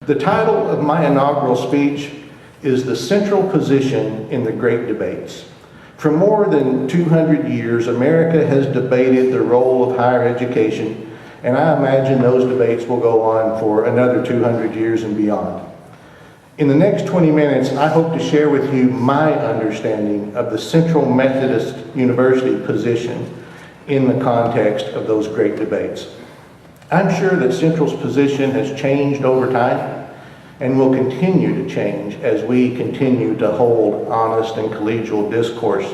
The title of my inaugural speech is The Central Position in the Great Debates. For more than 200 years, America has debated the role of higher education, and I imagine those debates will go on for another 200 years and beyond. In the next 20 minutes, I hope to share with you my understanding of the Central Methodist University position in the context of those great debates. I'm sure that Central's position has changed over time and will continue to change as we continue to hold honest and collegial discourse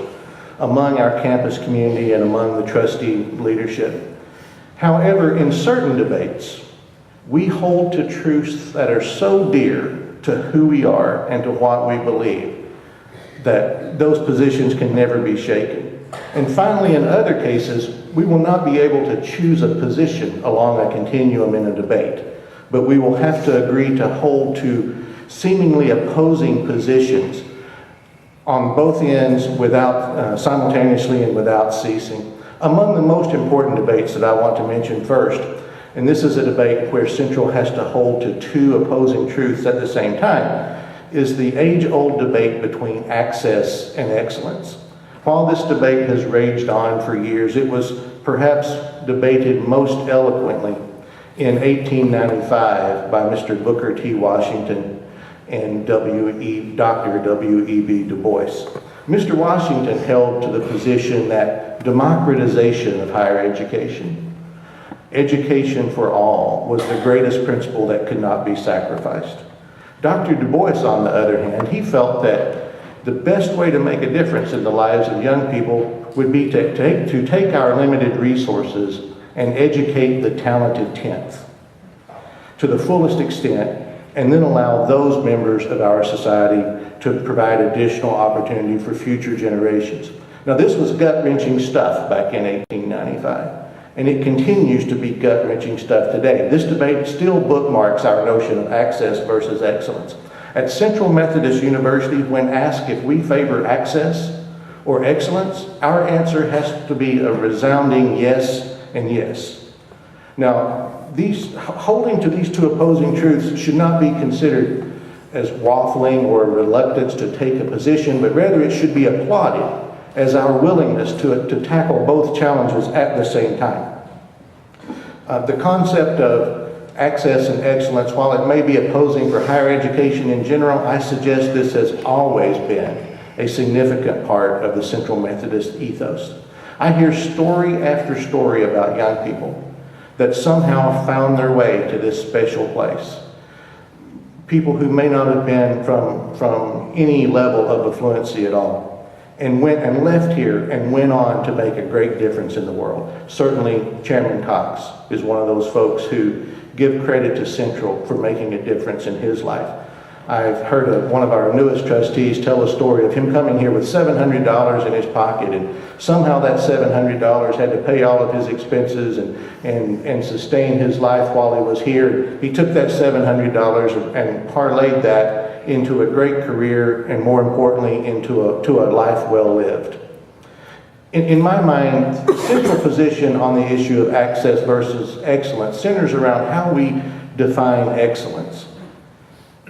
among our campus community and among the trustee leadership. However, in certain debates, we hold to truths that are so dear to who we are and to what we believe that those positions can never be shaken. And finally, in other cases, we will not be able to choose a position along a continuum in a debate, but we will have to agree to hold to seemingly opposing positions on both ends without simultaneously and without ceasing. Among the most important debates that I want to mention first, and this is a debate where Central has to hold to two opposing truths at the same time, is the age-old debate between access and excellence. While this debate has raged on for years, it was perhaps debated most eloquently in 1895 by Mr. Booker T. Washington and Dr. W.E.B. Du Bois. Mr. Washington held to the position that democratization of higher education for all, was the greatest principle that could not be sacrificed. Dr. Du Bois, on the other hand, he felt that the best way to make a difference in the lives of young people would be to take our limited resources and educate the talented 10th to the fullest extent, and then allow those members of our society to provide additional opportunity for future generations. Now, this was gut-wrenching stuff back in 1895, and it continues to be gut-wrenching stuff today. This debate still bookmarks our notion of access versus excellence. At Central Methodist University, when asked if we favor access or excellence, our answer has to be a resounding yes and yes. Now, holding to these two opposing truths should not be considered as waffling or reluctance to take a position, but rather it should be applauded as our willingness to tackle both challenges at the same time. The concept of access and excellence, while it may be opposing for higher education in general, I suggest this has always been a significant part of the Central Methodist ethos. I hear story after story about young people that somehow found their way to this special place. People who may not have been from any level of affluency at all, and went and left here and went on to make a great difference in the world. Certainly, Chairman Cox is one of those folks who give credit to Central for making a difference in his life. I've heard of one of our newest trustees tell a story of him coming here with $700 in his pocket, and somehow that $700 had to pay all of his expenses and sustain his life while he was here. He took that $700 and parlayed that into a great career, and more importantly, into a life well lived. In my mind, the central position on the issue of access versus excellence centers around how we define excellence.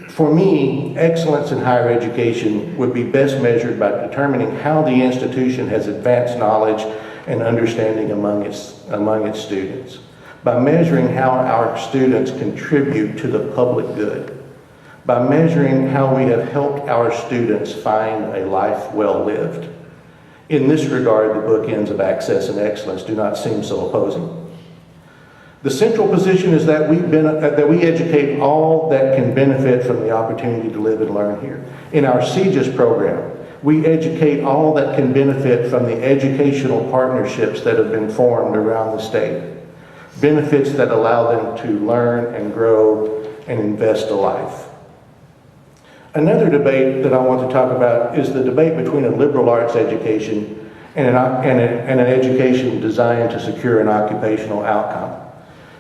For me, excellence in higher education would be best measured by determining how the institution has advanced knowledge and understanding among its students, by measuring how our students contribute to the public good, by measuring how we have helped our students find a life well lived. In this regard, the bookends of access and excellence do not seem so opposing. The central position is that we educate all that can benefit from the opportunity to live and learn here. In our CGIS program, we educate all that can benefit from the educational partnerships that have been formed around the state. Benefits that allow them to learn and grow and invest a life. Another debate that I want to talk about is the debate between a liberal arts education and an education designed to secure an occupational outcome.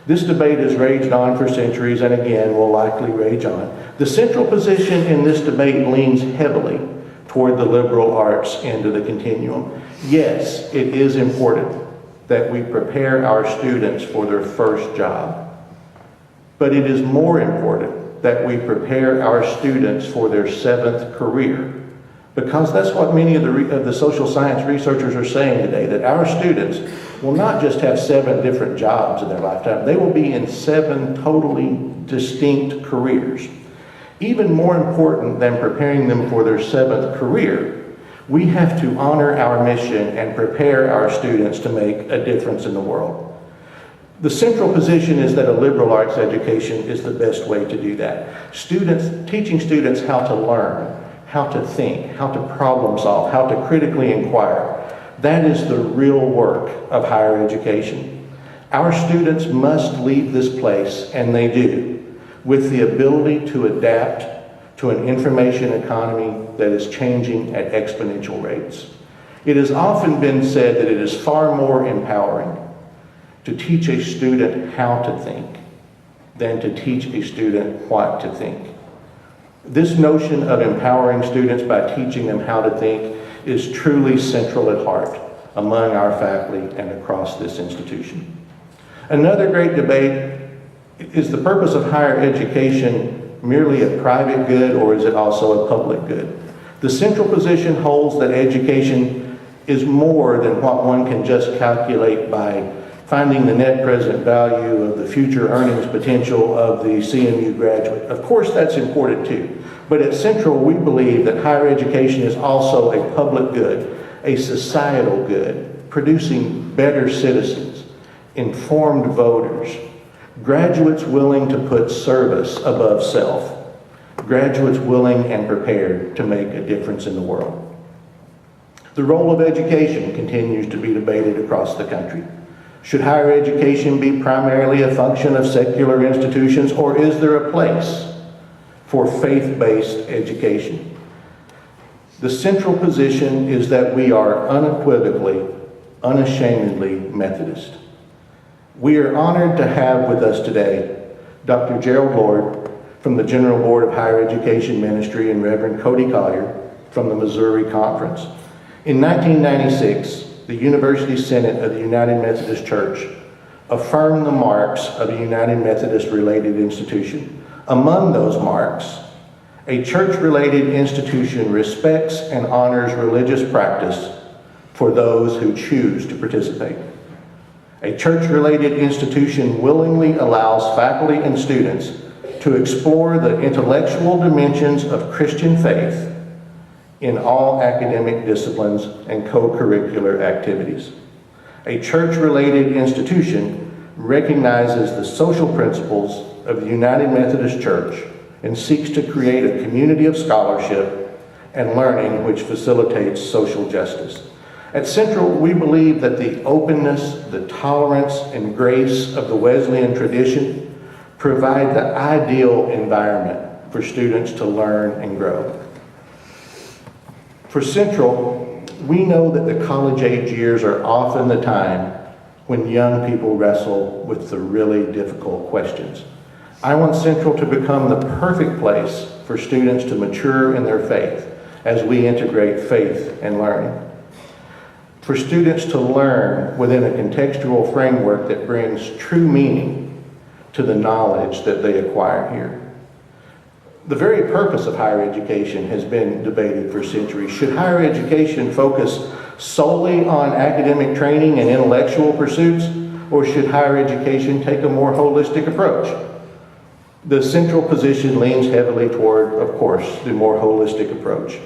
This debate has raged on for centuries and again will likely rage on. The central position in this debate leans heavily toward the liberal arts end of the continuum. Yes, it is important that we prepare our students for their first job, but it is more important that we prepare our students for their 7th career. Because that's what many of the social science researchers are saying today, that our students will not just have 7 different jobs in their lifetime, they will be in 7 totally distinct careers. Even more important than preparing them for their 7th career, we have to honor our mission and prepare our students to make a difference in the world. The central position is that a liberal arts education is the best way to do that. Teaching students how to learn, how to think, how to problem solve, how to critically inquire. That is the real work of higher education. Our students must leave this place, and they do, with the ability to adapt to an information economy that is changing at exponential rates. It has often been said that it is far more empowering to teach a student how to think than to teach a student what to think. This notion of empowering students by teaching them how to think is truly central at heart among our faculty and across this institution. Another great debate is the purpose of higher education merely a private good, or is it also a public good? The central position holds that education is more than what one can just calculate by finding the net present value of the future earnings potential of the CMU graduate. Of course, that's important too. But at Central, we believe that higher education is also a public good, a societal good, producing better citizens, informed voters, graduates willing to put service above self, graduates willing and prepared to make a difference in the world. The role of education continues to be debated across the country. Should higher education be primarily a function of secular institutions, or is there a place for faith-based education? The central position is that we are unequivocally, unashamedly Methodist. We are honored to have with us today Dr. Gerald Lord from the General Board of Higher Education Ministry and Reverend Cody Collier from the Missouri Conference. In 1996, the University Senate of the United Methodist Church affirmed the marks of a United Methodist-related institution. Among those marks, a church-related institution respects and honors religious practice for those who choose to participate. A church-related institution willingly allows faculty and students to explore the intellectual dimensions of Christian faith in all academic disciplines and co-curricular activities. A church-related institution recognizes the social principles of the United Methodist Church and seeks to create a community of scholarship and learning which facilitates social justice. At Central, we believe that the openness, the tolerance, and grace of the Wesleyan tradition provide the ideal environment for students to learn and grow. For Central, we know that the college-age years are often the time when young people wrestle with the really difficult questions. I want Central to become the perfect place for students to mature in their faith as we integrate faith and learning. For students to learn within a contextual framework that brings true meaning to the knowledge that they acquire here. The very purpose of higher education has been debated for centuries. Should higher education focus solely on academic training and intellectual pursuits, or should higher education take a more holistic approach? The central position leans heavily toward, of course, the more holistic approach.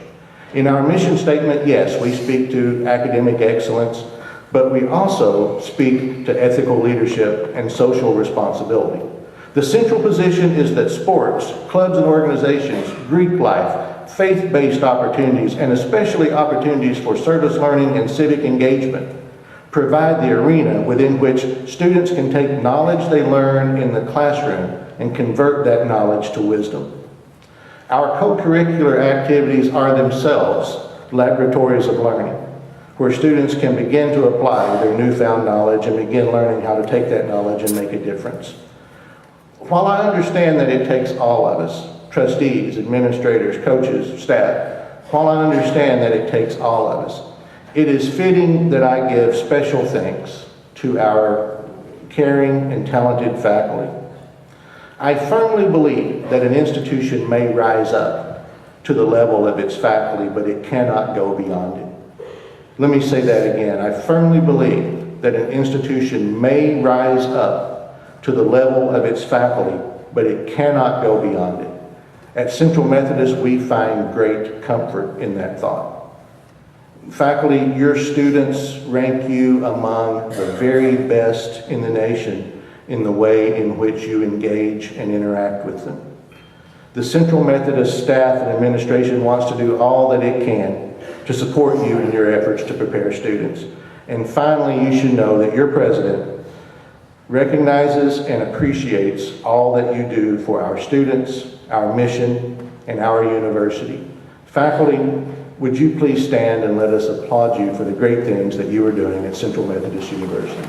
In our mission statement, yes, we speak to academic excellence, but we also speak to ethical leadership and social responsibility. The central position is that sports, clubs and organizations, Greek life, faith-based opportunities, and especially opportunities for service learning and civic engagement provide the arena within which students can take knowledge they learn in the classroom and convert that knowledge to wisdom. Our co-curricular activities are themselves laboratories of learning, where students can begin to apply their newfound knowledge and begin learning how to take that knowledge and make a difference. While I understand that it takes all of us, trustees, administrators, coaches, staff, while I understand that it takes all of us, it is fitting that I give special thanks to our caring and talented faculty. I firmly believe that an institution may rise up to the level of its faculty, but it cannot go beyond it. Let me say that again. I firmly believe that an institution may rise up to the level of its faculty, but it cannot go beyond it. At Central Methodist, we find great comfort in that thought. Faculty, your students rank you among the very best in the nation in the way in which you engage and interact with them. The Central Methodist staff and administration wants to do all that it can to support you in your efforts to prepare students. And finally, you should know that your president recognizes and appreciates all that you do for our students, our mission, and our university. Faculty, would you please stand and let us applaud you for the great things that you are doing at Central Methodist University.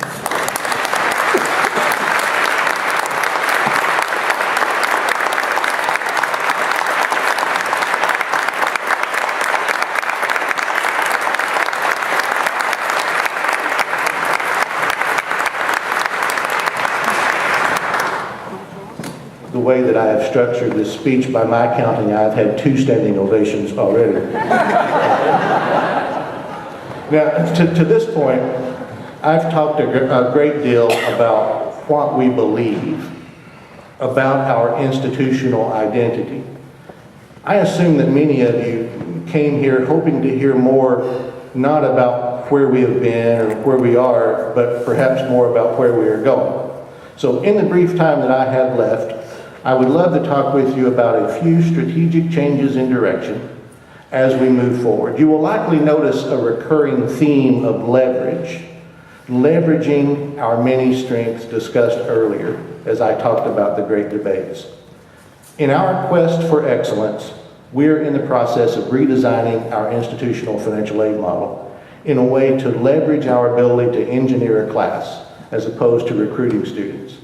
The way that I have structured this speech, by my counting, I've had 2 standing ovations already. Now, to this point, I've talked a great deal about what we believe about our institutional identity. I assume that many of you came here hoping to hear more, not about where we have been or where we are, but perhaps more about where we are going. So in the brief time that I have left, I would love to talk with you about a few strategic changes in direction as we move forward. You will likely notice a recurring theme of leverage, leveraging our many strengths discussed earlier as I talked about the great debates. In our quest for excellence, we're in the process of redesigning our institutional financial aid model in a way to leverage our ability to engineer a class as opposed to recruiting students.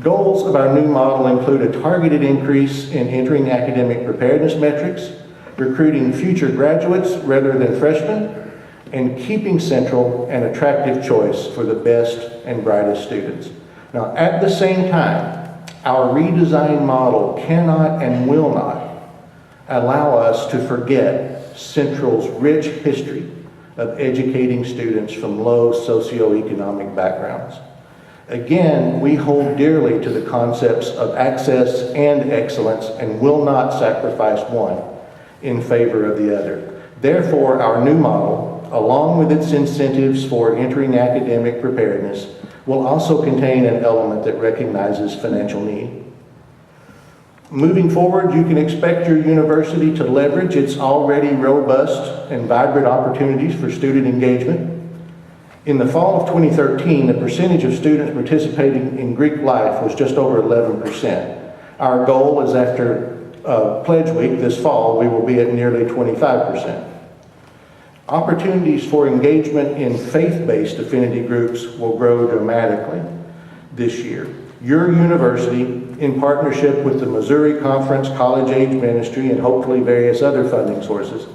Goals of our new model include a targeted increase in entering academic preparedness metrics, recruiting future graduates rather than freshmen, and keeping Central an attractive choice for the best and brightest students. Now, at the same time, our redesigned model cannot and will not allow us to forget Central's rich history of educating students from low socioeconomic backgrounds. Again, we hold dearly to the concepts of access and excellence and will not sacrifice one in favor of the other. Therefore, our new model, along with its incentives for entering academic preparedness, will also contain an element that recognizes financial need. Moving forward, you can expect your university to leverage its already robust and vibrant opportunities for student engagement. In the fall of 2013, the percentage of students participating in Greek life was just over 11%. Our goal is after Pledge Week this fall, we will be at nearly 25%. Opportunities for engagement in faith-based affinity groups will grow dramatically this year. Your university, in partnership with the Missouri Conference College Age Ministry and hopefully various other funding sources,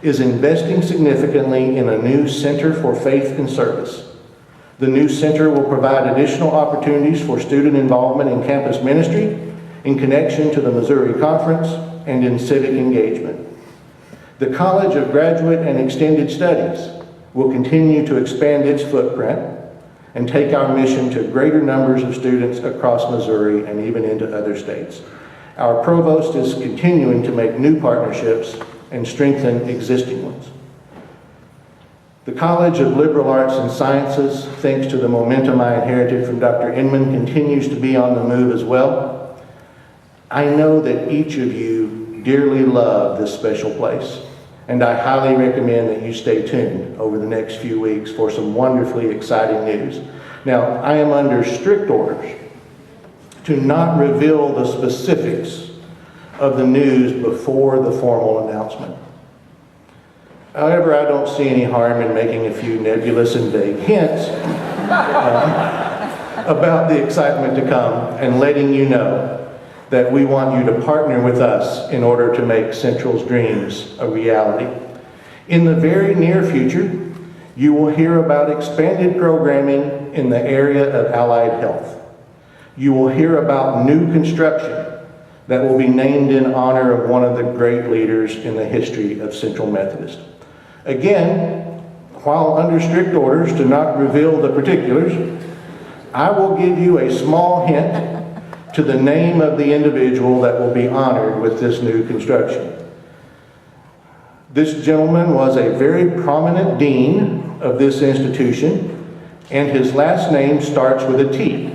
is investing significantly in a new Center for Faith and Service. The new center will provide additional opportunities for student involvement in campus ministry, in connection to the Missouri Conference, and in civic engagement. The College of Graduate and Extended Studies will continue to expand its footprint and take our mission to greater numbers of students across Missouri and even into other states. Our provost is continuing to make new partnerships and strengthen existing ones. The College of Liberal Arts and Sciences, thanks to the momentum I inherited from Dr. Inman, continues to be on the move as well. I know that each of you dearly love this special place, and I highly recommend that you stay tuned over the next few weeks for some wonderfully exciting news. Now, I am under strict orders to not reveal the specifics of the news before the formal announcement. However, I don't see any harm in making a few nebulous and vague hints about the excitement to come and letting you know that we want you to partner with us in order to make Central's dreams a reality. In the very near future, you will hear about expanded programming in the area of allied health. you will hear about new construction that will be named in honor of one of the great leaders in the history of Central Methodist. Again, while under strict orders to not reveal the particulars, I will give you a small hint to the name of the individual that will be honored with this new construction. This gentleman was a very prominent dean of this institution, and his last name starts with a T.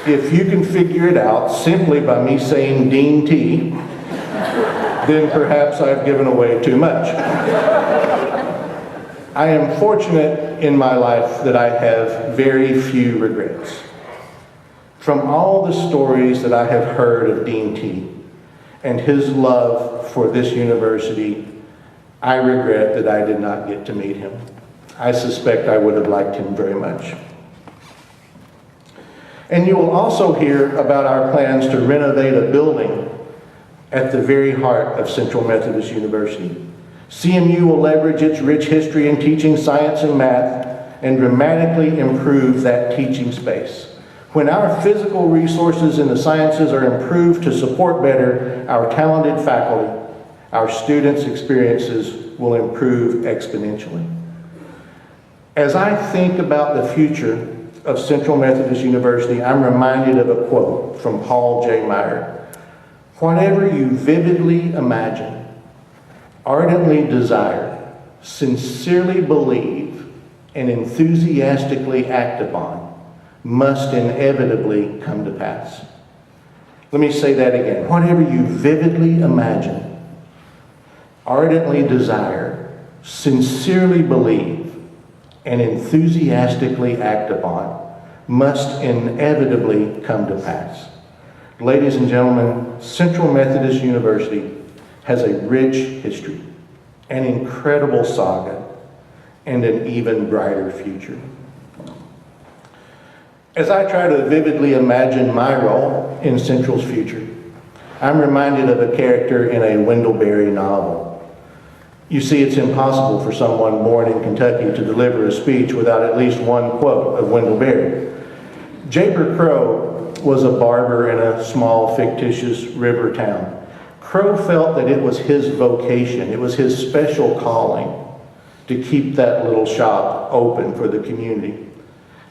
If you can figure it out simply by me saying Dean T, then perhaps I've given away too much. I am fortunate in my life that I have very few regrets. From all the stories that I have heard of Dean T and his love for this university, I regret that I did not get to meet him. I suspect I would have liked him very much. And you will also hear about our plans to renovate a building at the very heart of Central Methodist University. CMU will leverage its rich history in teaching science and math and dramatically improve that teaching space. When our physical resources in the sciences are improved to support better our talented faculty, our students' experiences will improve exponentially. As I think about the future of Central Methodist University, I'm reminded of a quote from Paul J. Meyer. Whatever you vividly imagine, ardently desire, sincerely believe, and enthusiastically act upon, must inevitably come to pass. Let me say that again. Whatever you vividly imagine, ardently desire, sincerely believe, and enthusiastically act upon, must inevitably come to pass. Ladies and gentlemen, Central Methodist University has a rich history, an incredible saga, and an even brighter future. As I try to vividly imagine my role in Central's future, I'm reminded of a character in a Wendell Berry novel. You see, it's impossible for someone born in Kentucky to deliver a speech without at least one quote of Wendell Berry. Jaber Crow was a barber in a small fictitious river town. Crow felt that it was his vocation, it was his special calling to keep that little shop open for the community.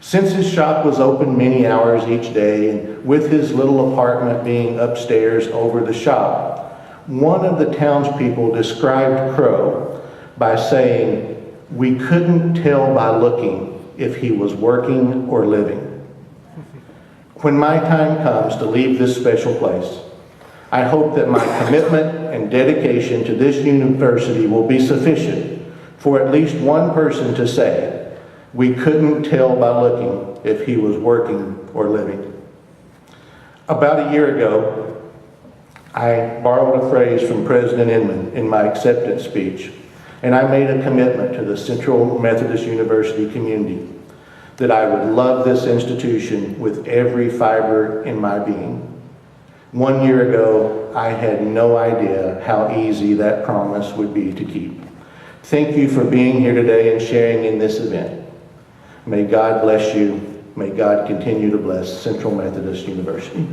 Since his shop was open many hours each day, and with his little apartment being upstairs over the shop, one of the townspeople described Crow by saying, "We couldn't tell by looking if he was working or living." When my time comes to leave this special place, I hope that my commitment and dedication to this university will be sufficient for at least one person to say, "We couldn't tell by looking if he was working or living." About a year ago, I borrowed a phrase from President Inman in my acceptance speech, and I made a commitment to the Central Methodist University community that I would love this institution with every fiber in my being. 1 year ago, I had no idea how easy that promise would be to keep. Thank you for being here today and sharing in this event. May God bless you. May God continue to bless Central Methodist University.